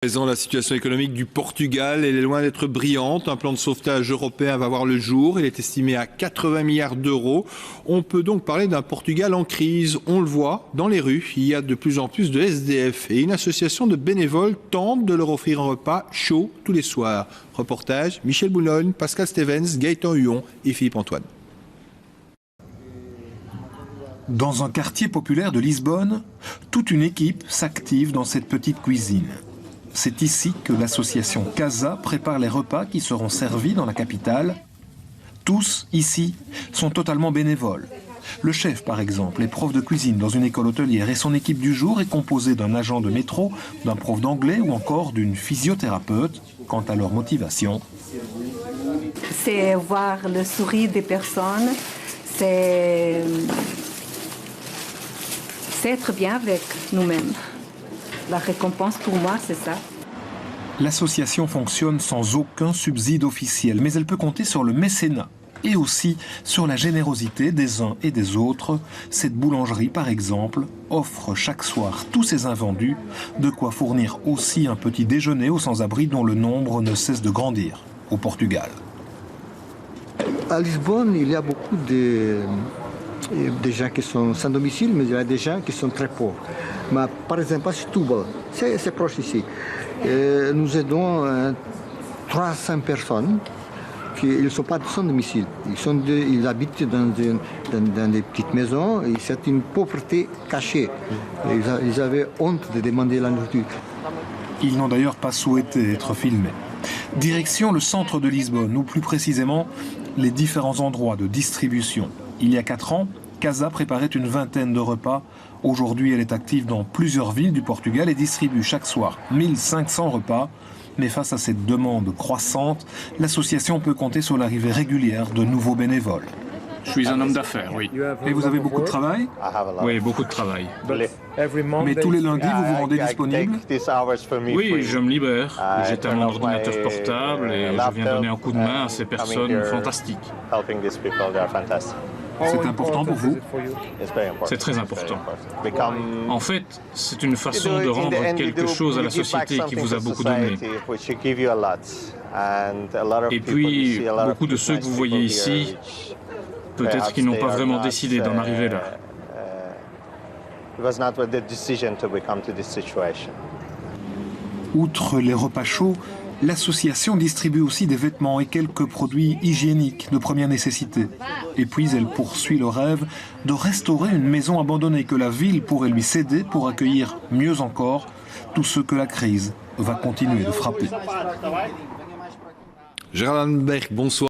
Présent, la situation économique du Portugal, elle est loin d'être brillante. Un plan de sauvetage européen va voir le jour. Il est estimé à 80 milliards d'euros. On peut donc parler d'un Portugal en crise. On le voit dans les rues. Il y a de plus en plus de SDF et une association de bénévoles tente de leur offrir un repas chaud tous les soirs. Reportage Michel Boulogne, Pascal Stevens, Gaëtan Huon et Philippe Antoine. Dans un quartier populaire de Lisbonne, toute une équipe s'active dans cette petite cuisine. C'est ici que l'association Casa prépare les repas qui seront servis dans la capitale. Tous, ici, sont totalement bénévoles. Le chef, par exemple, est prof de cuisine dans une école hôtelière et son équipe du jour est composée d'un agent de métro, d'un prof d'anglais ou encore d'une physiothérapeute. Quant à leur motivation, c'est voir le sourire des personnes, c'est être bien avec nous-mêmes. La récompense pour moi, c'est ça. L'association fonctionne sans aucun subside officiel, mais elle peut compter sur le mécénat et aussi sur la générosité des uns et des autres. Cette boulangerie, par exemple, offre chaque soir tous ses invendus, de quoi fournir aussi un petit déjeuner aux sans-abri dont le nombre ne cesse de grandir au Portugal. À Lisbonne, il y a beaucoup de gens qui sont sans domicile, mais il y a des gens qui sont très pauvres. Mais par exemple, à Setúbal, c'est proche ici. Nous aidons 300 personnes qui ne sont pas sans domicile. Ils habitent dans des petites maisons et c'est une pauvreté cachée. Ils avaient honte de demander la nourriture. Ils n'ont d'ailleurs pas souhaité être filmés. Direction le centre de Lisbonne, ou plus précisément les différents endroits de distribution. Il y a 4 ans, Casa préparait une vingtaine de repas. Aujourd'hui, elle est active dans plusieurs villes du Portugal et distribue chaque soir 1500 repas. Mais face à cette demande croissante, l'association peut compter sur l'arrivée régulière de nouveaux bénévoles. Je suis un homme d'affaires, oui. Et vous avez beaucoup de travail? Oui, beaucoup de travail. Mais tous les lundis, vous vous rendez disponible? Oui, je me libère. J'éteins mon ordinateur portable et je viens donner un coup de main à ces personnes fantastiques. C'est important pour vous? C'est très important. En fait, c'est une façon de rendre quelque chose à la société qui vous a beaucoup donné. Et puis, beaucoup de ceux que vous voyez ici, peut-être qu'ils n'ont pas vraiment décidé d'en arriver là. Outre les repas chauds, l'association distribue aussi des vêtements et quelques produits hygiéniques de première nécessité. Et puis elle poursuit le rêve de restaurer une maison abandonnée que la ville pourrait lui céder pour accueillir mieux encore tous ceux que la crise va continuer de frapper. Gérald Lambert, bonsoir.